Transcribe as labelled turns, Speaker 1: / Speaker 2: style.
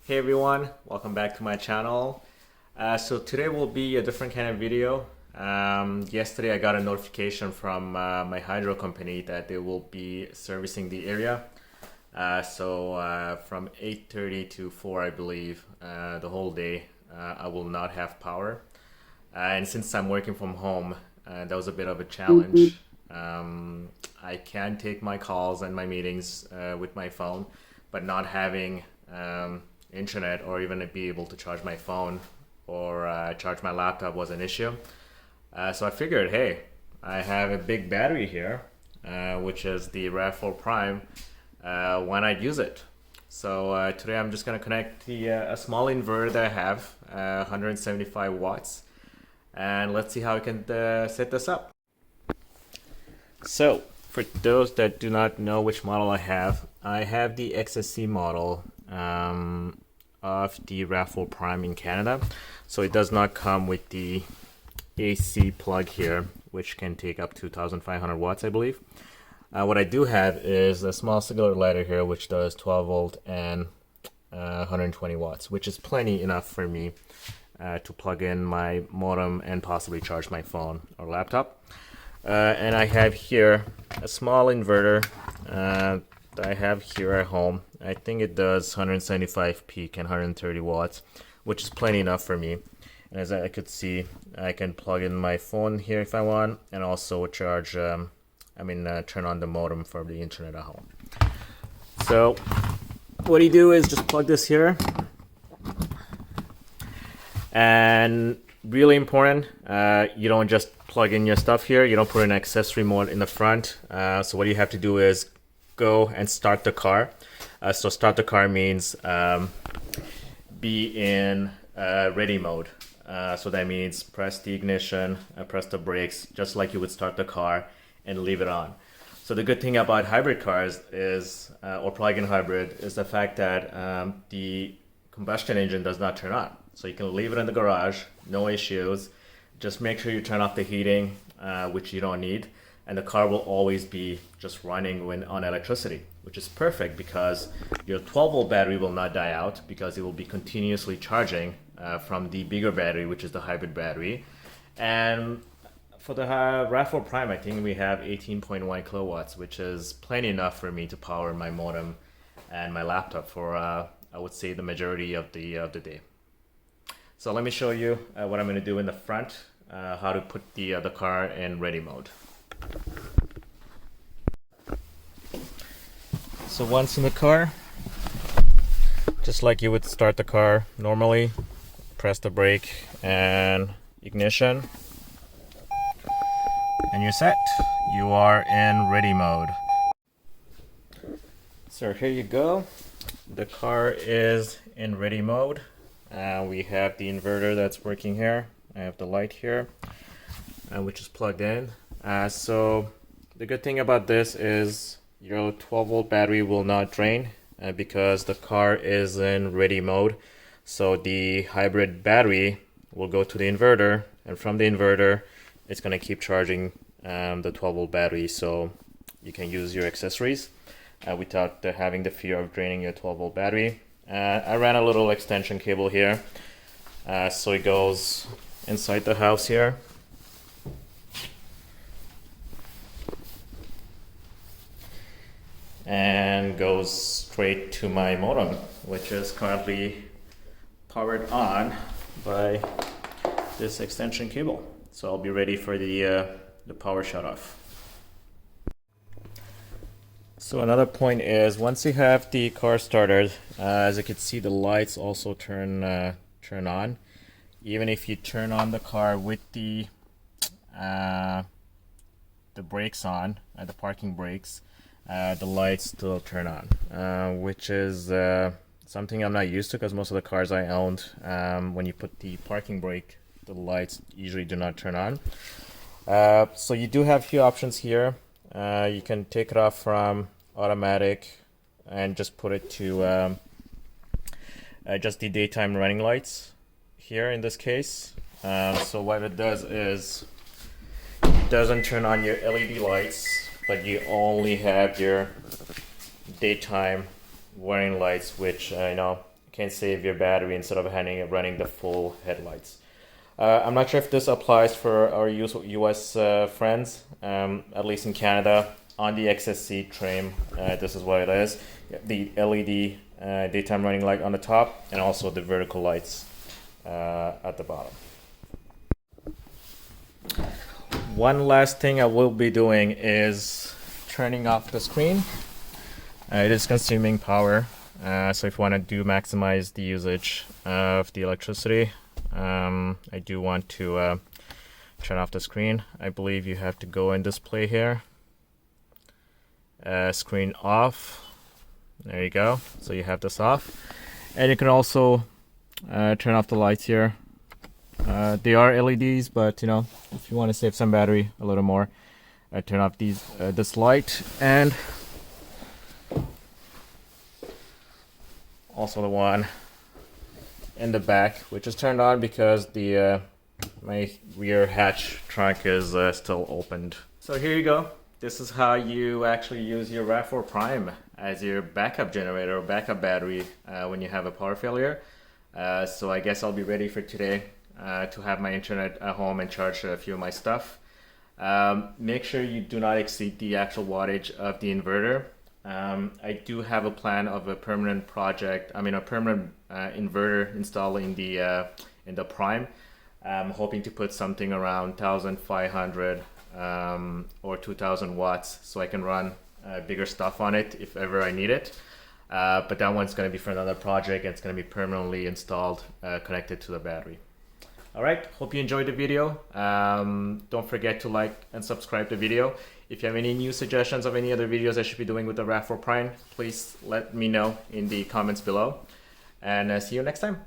Speaker 1: Hey everyone, welcome back to my channel. So today will be a different kind of video. Yesterday I got a notification from my hydro company that they will be servicing the area. From 8:30 to 4 I believe, the whole day I will not have power. And since I'm working from home, that was a bit of a challenge. I can take my calls and my meetings with my phone, but not having internet or even be able to charge my phone or charge my laptop was an issue. So I figured, hey, I have a big battery here, which is the RAV4 Prime. Why not use it? So today I'm just going to connect a small inverter that I have, 175 watts, and let's see how I can set this up. So for those that do not know which model I have the XSC model of the RAV4 Prime in Canada. So it does not come with the AC plug here, which can take up to 1500 watts, I believe. What I do have is a small singular ladder here, which does 12 volt and 120 watts, which is plenty enough for me to plug in my modem and possibly charge my phone or laptop. And I have here a small inverter that I have here at home. I think it does 175 peak and 130 watts, which is plenty enough for me. And as I could see, I can plug in my phone here if I want, and also charge, turn on the modem for the internet at home. So what you do is just plug this here. And really important, you don't just plug in your stuff here. You don't put an accessory mode in the front. So what you have to do is go and start the car. So start the car means be in ready mode. So that means press the ignition, press the brakes, just like you would start the car, and leave it on. So the good thing about hybrid cars is, or plug-in hybrid, is the fact that the combustion engine does not turn on. So you can leave it in the garage, no issues. Just make sure you turn off the heating, which you don't need, and the car will always be just running when on electricity, which is perfect because your 12 volt battery will not die out because it will be continuously charging from the bigger battery, which is the hybrid battery. And for the RAV4 Prime, I think we have 18.1 kilowatts, which is plenty enough for me to power my modem and my laptop for I would say the majority of the day. So let me show you what I'm going to do in the front, how to put the car in ready mode. So once in the car, just like you would start the car normally, press the brake and ignition, and you're set. You are in ready mode. So here you go. The car is in ready mode. We have the inverter that's working here. I have the light here, which is plugged in. So the good thing about this is your 12 volt battery will not drain because the car is in ready mode. So the hybrid battery will go to the inverter, and from the inverter it's going to keep charging the 12 volt battery, so you can use your accessories without having the fear of draining your 12 volt battery. I ran a little extension cable here, so it goes inside the house here. And goes straight to my modem, which is currently powered on by this extension cable. So I'll be ready for the power shut off. So another point is, once you have the car started, as you can see, the lights also turn on. Even if you turn on the car with the brakes on, the parking brakes, the lights still turn on, which is something I'm not used to because most of the cars I owned, when you put the parking brake, the lights usually do not turn on. So you do have a few options here. You can take it off from automatic and just put it to just the daytime running lights here in this case. So what it does is it doesn't turn on your LED lights, but you only have your daytime warning lights, which can save your battery instead of running the full headlights. I'm not sure if this applies for our US friends, at least in Canada. On the XSC trim, this is what it is. The LED daytime running light on the top, and also the vertical lights at the bottom. One last thing I will be doing is turning off the screen. It is consuming power, so if you want to maximize the usage of the electricity, I do want to turn off the screen. I believe you have to go in display here, screen off. There you go. So you have this off, and you can also turn off the lights here. They are LEDs, but you know, if you want to save some battery a little more, turn off this light, and also the one in the back, which is turned on because the my rear hatch trunk is still opened. So here you go. This is how you actually use your RAV4 Prime as your backup generator or backup battery when you have a power failure. So I guess I'll be ready for today to have my internet at home and charge a few of my stuff. Make sure you do not exceed the actual wattage of the inverter. I do have a plan of a permanent inverter installed in the Prime. I'm hoping to put something around 1,500 or 2,000 watts, so I can run bigger stuff on it if ever I need it. But that one's going to be for another project, and it's going to be permanently installed, connected to the battery. All right, hope you enjoyed the video. Don't forget to like and subscribe the video. If you have any new suggestions of any other videos I should be doing with the RAV4 Prime, please let me know in the comments below. And see you next time.